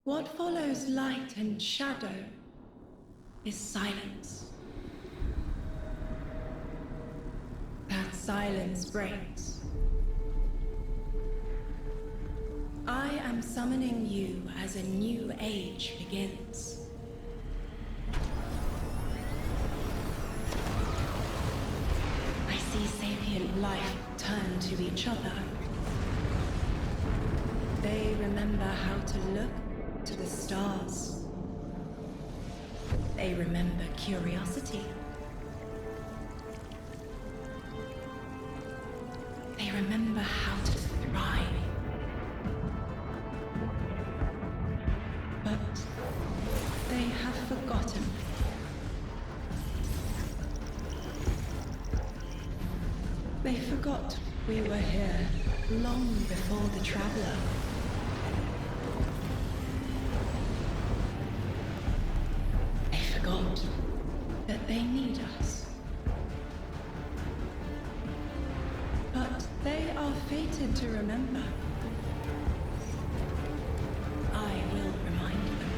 What follows light and shadow is silence. That silence breaks. I am summoning you as a new age begins. I see sapient life turn to each other. They remember how to look to the stars. They remember curiosity. They remember how to thrive. But they have forgotten. They forgot we were here long before the Traveler. They forgot that they need us. But they are fated to remember. I will remind them.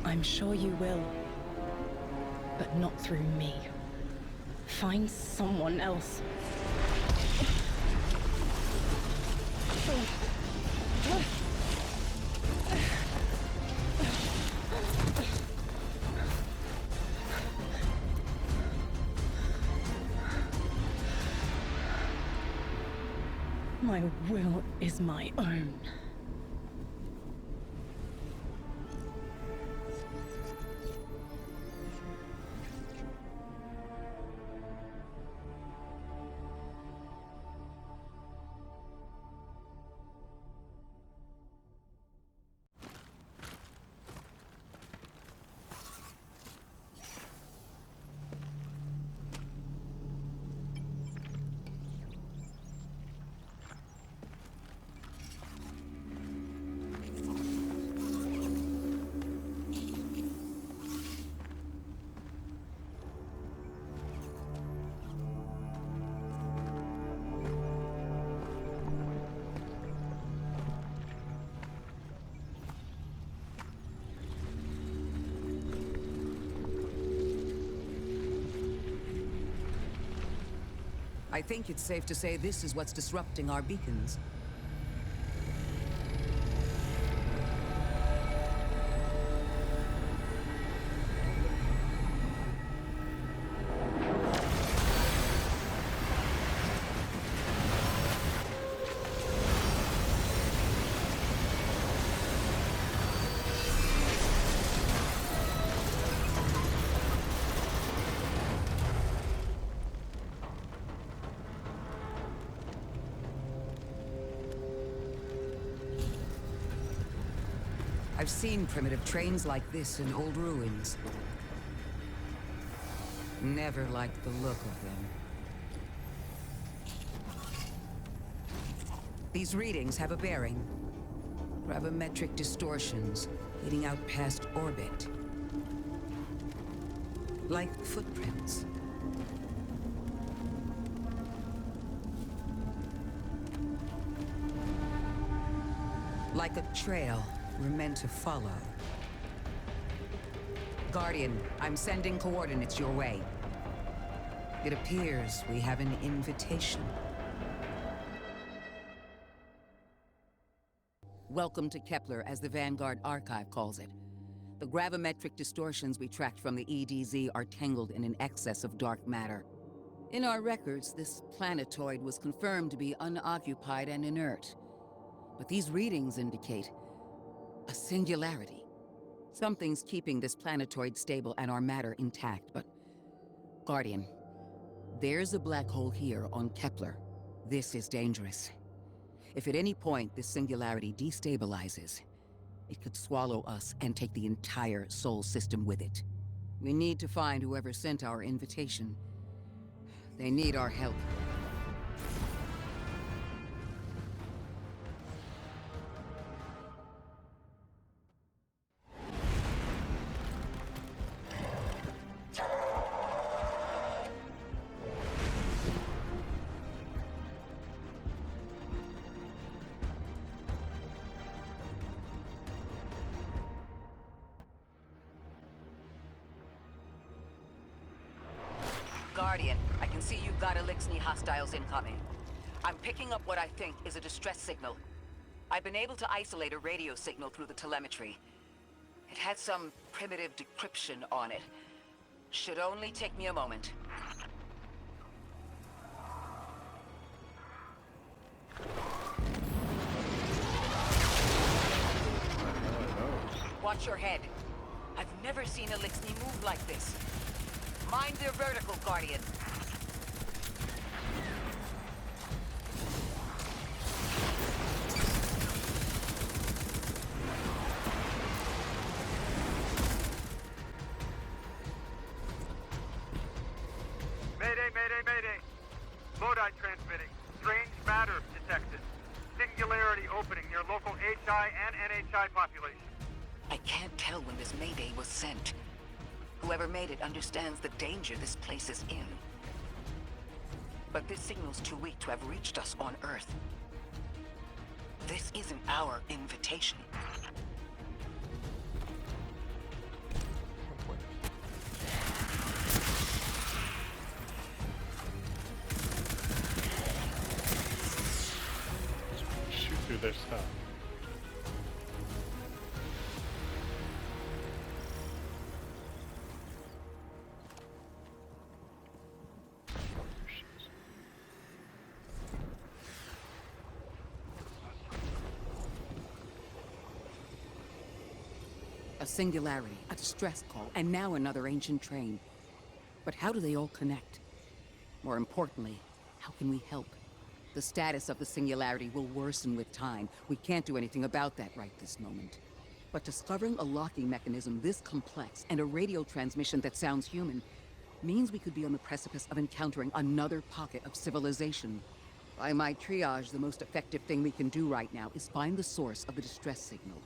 I'm sure you will, but not through me. Find someone else. My will is my own. I think it's safe to say this is what's disrupting our beacons. I've seen primitive trains like this in old ruins. Never liked the look of them. These readings have a bearing. Gravimetric distortions leading out past orbit. Like footprints. Like a trail we're meant to follow. Guardian, I'm sending coordinates your way. It appears we have an invitation. Welcome to Kepler, as the Vanguard Archive calls it. The gravimetric distortions we tracked from the EDZ are tangled in an excess of dark matter. In our records, this planetoid was confirmed to be unoccupied and inert. But these readings indicate a singularity. Something's keeping this planetoid stable and our matter intact, but... Guardian, there's a black hole here on Kepler. This is dangerous. If at any point this singularity destabilizes, it could swallow us and take the entire Sol system with it. We need to find whoever sent our invitation. They need our help. Guardian, I can see you've got Elixni hostiles incoming. I'm picking up what I think is a distress signal. I've been able to isolate a radio signal through the telemetry. It had some primitive decryption on it. Should only take me a moment. Watch your head. I've never seen Elixni move like this. Mind their vertical, Guardian. Mayday, mayday, mayday. Lodi transmitting. Strange matter detected. Singularity opening near local HI and NHI population. I can't tell when this mayday was sent. Whoever made it understands the danger this place is in. But this signal's too weak to have reached us on Earth. This isn't our invitation. Shoot through their stuff. A singularity, a distress call, and now another ancient train. But how do they all connect? More importantly, how can we help? The status of the singularity will worsen with time. We can't do anything about that right this moment. But discovering a locking mechanism this complex and a radio transmission that sounds human means we could be on the precipice of encountering another pocket of civilization. By my triage, the most effective thing we can do right now is find the source of the distress signal.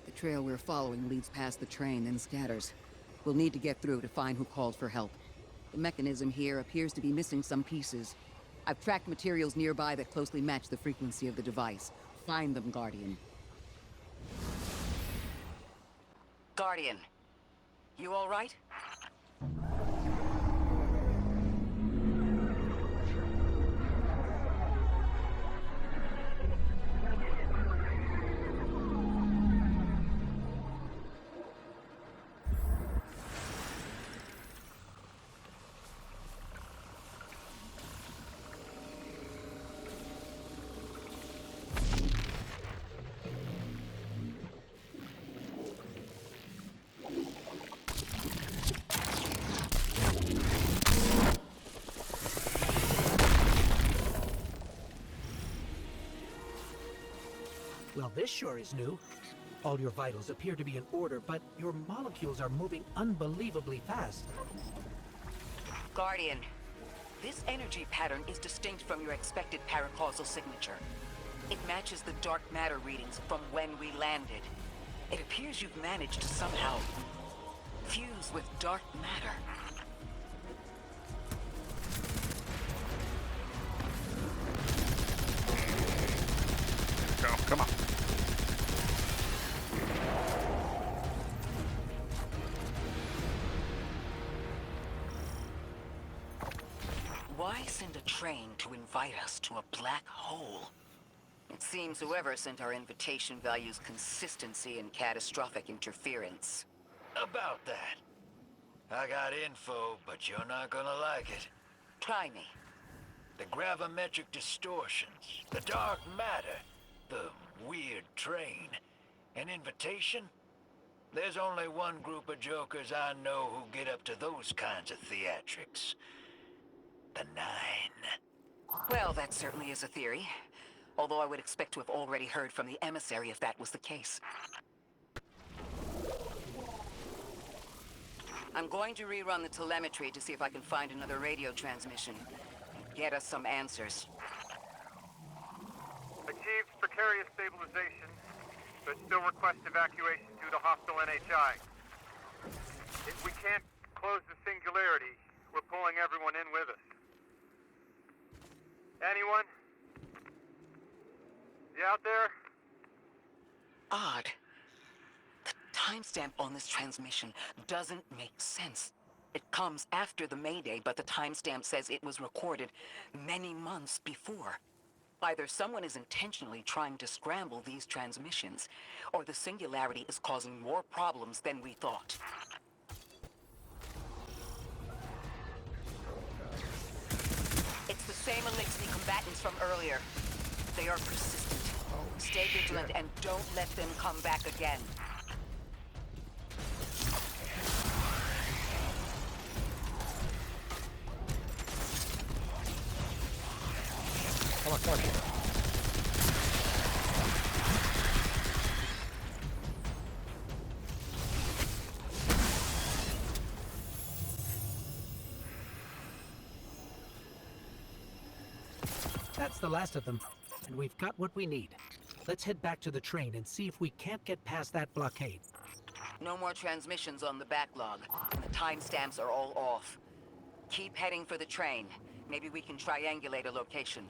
The trail we're following leads past the train, then scatters. We'll need to get through to find who called for help. The mechanism here appears to be missing some pieces. I've tracked materials nearby that closely match the frequency of the device. Find them, Guardian. Guardian, you all right? Well, this sure is new. All your vitals appear to be in order, but your molecules are moving unbelievably fast. Guardian, this energy pattern is distinct from your expected paracausal signature. It matches the dark matter readings from when we landed. It appears you've managed to somehow fuse with dark matter. Go, come on. Why send a train to invite us to a black hole? It seems whoever sent our invitation values consistency and catastrophic interference. About that. I got info, but you're not gonna like it. Try me. The gravimetric distortions, the dark matter, the weird train. An invitation? There's only one group of jokers I know who get up to those kinds of theatrics. The Nine. Well, that certainly is a theory. Although I would expect to have already heard from the emissary if that was the case. I'm going to rerun the telemetry to see if I can find another radio transmission. Get us some answers. Achieved precarious stabilization, but still request evacuation due to hostile NHI. If we can't close the singularity, we're pulling everyone in with us. Anyone? You out there? Odd. The timestamp on this transmission doesn't make sense. It comes after the Mayday, but the timestamp says it was recorded many months before. Either someone is intentionally trying to scramble these transmissions, or the Singularity is causing more problems than we thought. It's the same Elixir combatants from earlier. They are persistent. Stay vigilant and don't let them come back again. Come on, come on. That's the last of them, and we've got what we need. Let's head back to the train and see if we can't get past that blockade. No more transmissions on the backlog. The timestamps are all off. Keep heading for the train. Maybe we can triangulate a location.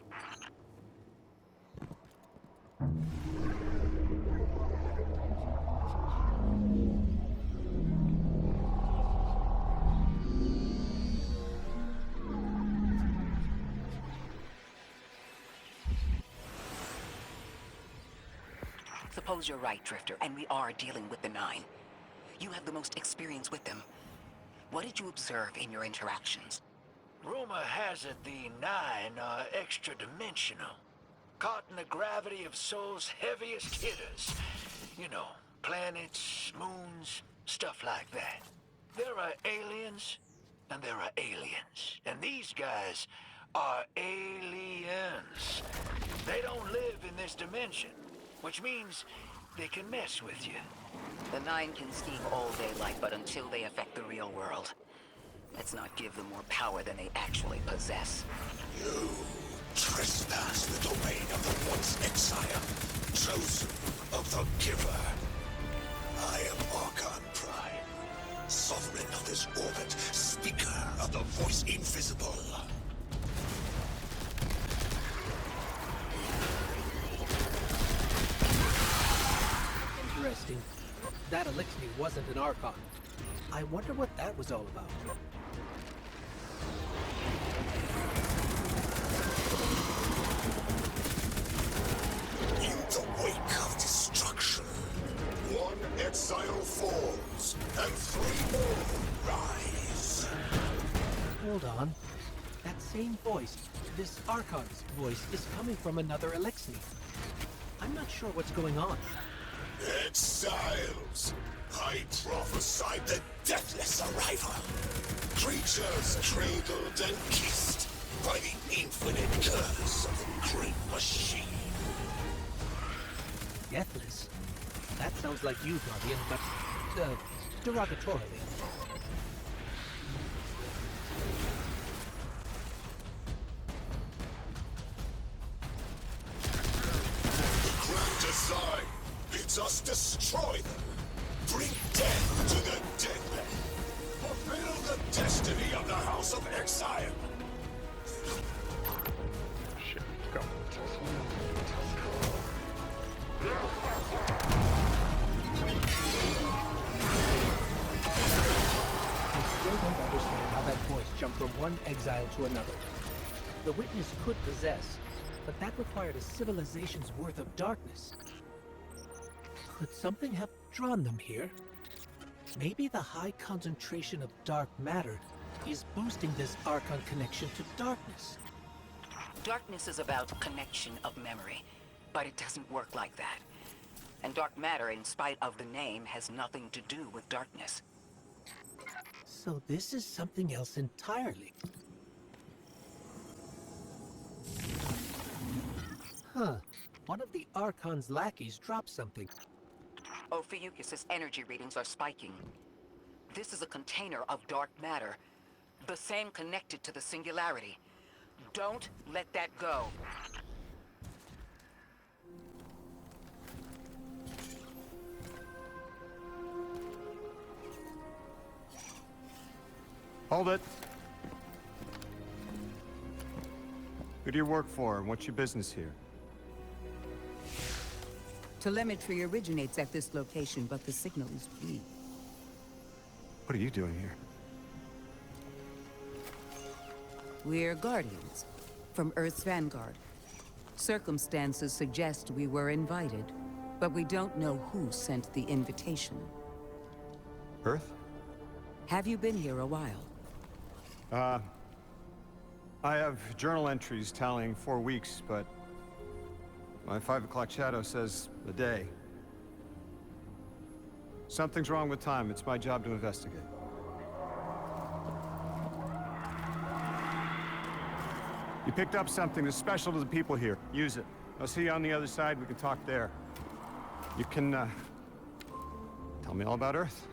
Suppose you're right, Drifter, and we are dealing with the Nine. You have the most experience with them. What did you observe in your interactions? Rumor has it the Nine are extra-dimensional. Caught in the gravity of Sol's heaviest hitters. You know, planets, moons, stuff like that. There are aliens, and there are aliens. And these guys are aliens. They don't live in this dimension, which means they can mess with you. The Nine can scheme all they like, but until they affect the real world, let's not give them more power than they actually possess. You trespass the domain of the once exile, chosen of the Giver. I am Archon Prime, sovereign of this orbit, speaker of the voice invisible. Interesting. That elixir wasn't an Archon. I wonder what that was all about. In the wake of destruction, one exile falls, and three more rise. Hold on. That same voice, this Archon's voice, is coming from another elixir. I'm not sure what's going on. Exiles! I prophesied the deathless arrival. Creatures cradled and kissed by the infinite curse of the great machine. Deathless? That sounds like you, Guardian, but, derogatorily. The grand design bids us destroy them. Bring death to the deadly. Fulfill the destiny of the House of Exile. Shit, let's go. I still don't understand how that voice jumped from one exile to another. The witness could possess, but that required a civilization's worth of darkness. Could something have drawn them here? Maybe the high concentration of dark matter is boosting this Archon connection to darkness. Darkness is about connection of memory, but it doesn't work like that. And dark matter, in spite of the name, has nothing to do with darkness. So this is something else entirely. Huh. One of the Archon's lackeys dropped something. Ophiuchus's energy readings are spiking. This is a container of dark matter, the same connected to the Singularity. Don't let that go. Hold it. Who do you work for, and what's your business here? Telemetry originates at this location, but the signal is weak. What are you doing here? We're Guardians, from Earth's vanguard. Circumstances suggest we were invited, but we don't know who sent the invitation. Earth? Have you been here a while? I have journal entries tallying 4 weeks, but my 5 o'clock shadow says a day. Something's wrong with time. It's my job to investigate. You picked up something that's special to the people here. Use it. I'll see you on the other side. We can talk there. You can, tell me all about Earth.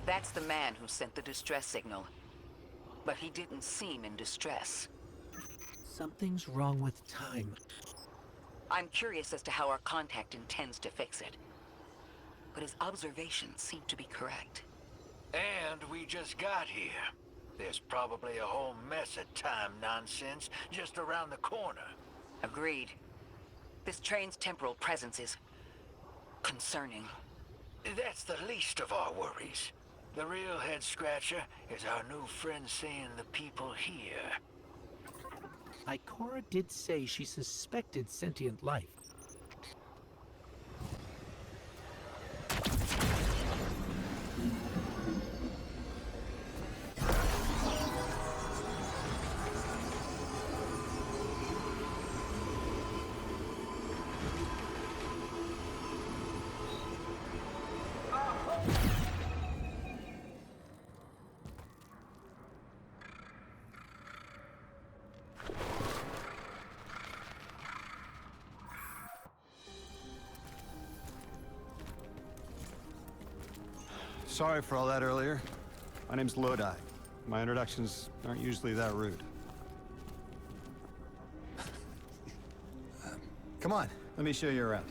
That's the man who sent the distress signal. But he didn't seem in distress. Something's wrong with time. I'm curious as to how our contact intends to fix it. But his observations seem to be correct. And we just got here. There's probably a whole mess of time nonsense just around the corner. Agreed. This train's temporal presence is concerning. That's the least of our worries. The real head-scratcher is our new friend seeing the people here. Ikora did say she suspected sentient life. Sorry for all that earlier. My name's Lodi. My introductions aren't usually that rude. Come on, let me show you around.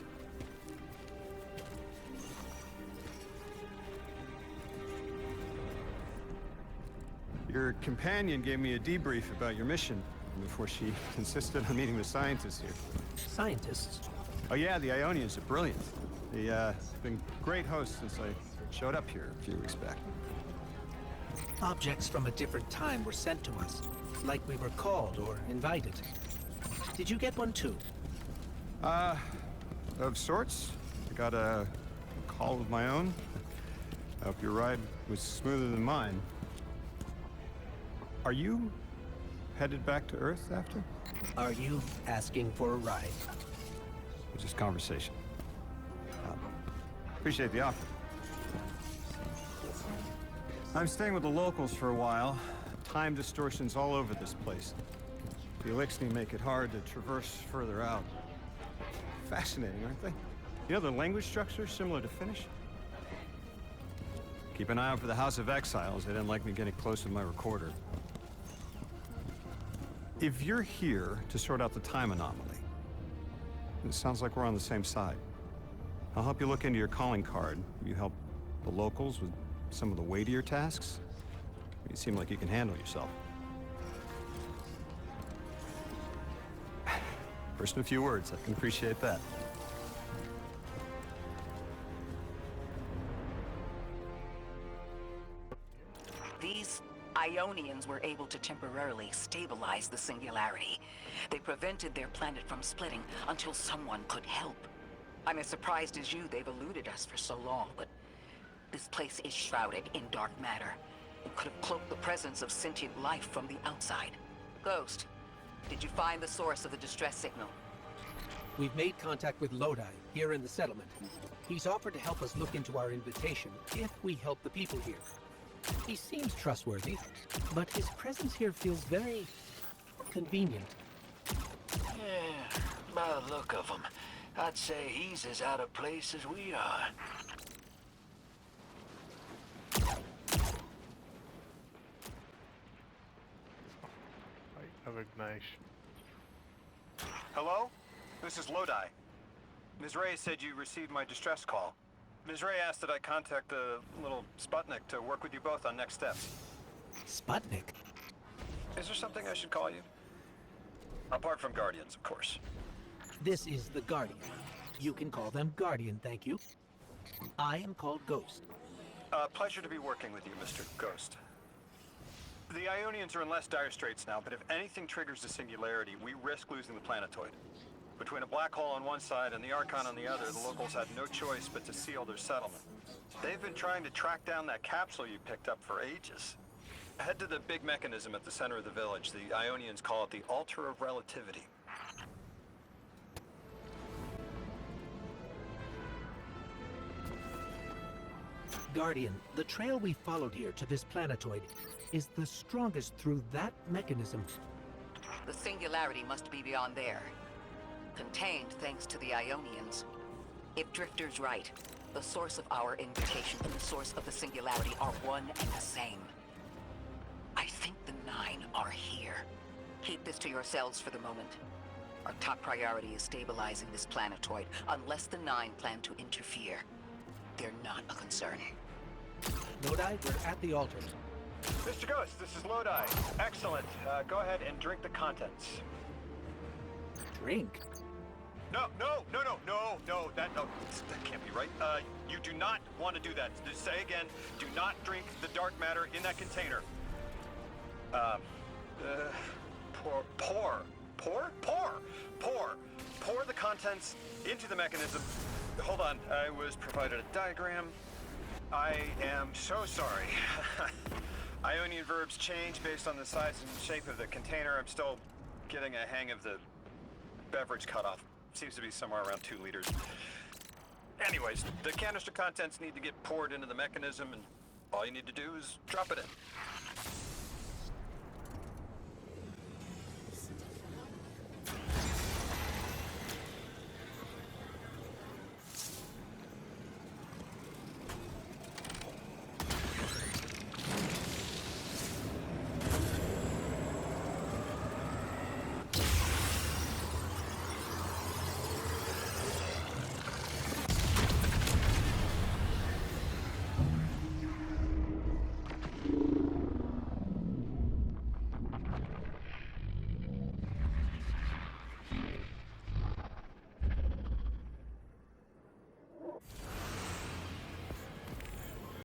Your companion gave me a debrief about your mission before she insisted on meeting the scientists here. Scientists? Oh yeah, the Ionians are brilliant. They've been great hosts since I showed up here a few weeks back. Objects from a different time were sent to us, like we were called or invited. Did you get one too? Of sorts. I got a call of my own. I hope your ride was smoother than mine. Are you headed back to Earth after? Are you asking for a ride? It's just conversation. Appreciate the offer. I'm staying with the locals for a while. Time distortions all over this place. The Elixni make it hard to traverse further out. Fascinating, aren't they? You know, the language structure is similar to Finnish. Keep an eye out for the House of Exiles. They didn't like me getting close with my recorder. If you're here to sort out the time anomaly, it sounds like we're on the same side. I'll help you look into your calling card. You help the locals with some of the weightier tasks. You seem like you can handle yourself. First in a few words, I can appreciate that. These Ionians were able to temporarily stabilize the singularity. They prevented their planet from splitting until someone could help. I'm as surprised as you they've eluded us for so long, but this place is shrouded in dark matter. It could have cloaked the presence of sentient life from the outside. Ghost, did you find the source of the distress signal? We've made contact with Lodi, here in the settlement. He's offered to help us look into our invitation, if we help the people here. He seems trustworthy, but his presence here feels very convenient. Yeah, by the look of him, I'd say he's as out of place as we are. I recognize. Hello? This is Lodi. Ms. Ray said you received my distress call. Ms. Ray asked that I contact the little Sputnik to work with you both on next steps. This is the Guardian. You can call them Guardian, thank you. I am called Ghost. Pleasure to be working with you, Mr. Ghost. The Ionians are in less dire straits now, but if anything triggers the singularity, we risk losing the planetoid. Between a black hole on one side and the Archon on the other, the locals had no choice but to seal their settlement. They've been trying to track down that capsule you picked up for ages. Head to the big mechanism at the center of the village. The Ionians call it the Altar of Relativity. Guardian, the trail we followed here to this planetoid is the strongest through that mechanism. The singularity must be beyond there. Contained thanks to the Ionians. If Drifter's right, the source of our invitation and the source of the singularity are one and the same. I think the Nine are here. Keep this to yourselves for the moment. Our top priority is stabilizing this planetoid, unless the Nine plan to interfere. They're not a concern. Lodi, we're at the altar. Mr. Ghost, this is Lodi. Excellent. Go ahead and drink the contents. Drink? No, that can't be right. You do not want to do that. Just say again, do not drink the dark matter in that container. Pour the contents into the mechanism. Hold on, I was provided a diagram. I am so sorry. Ionian verbs change based on the size and shape of the container. I'm still getting a hang of the beverage cutoff. Seems to be somewhere around 2 liters. Anyways, the canister contents need to get poured into the mechanism, and all you need to do is drop it in.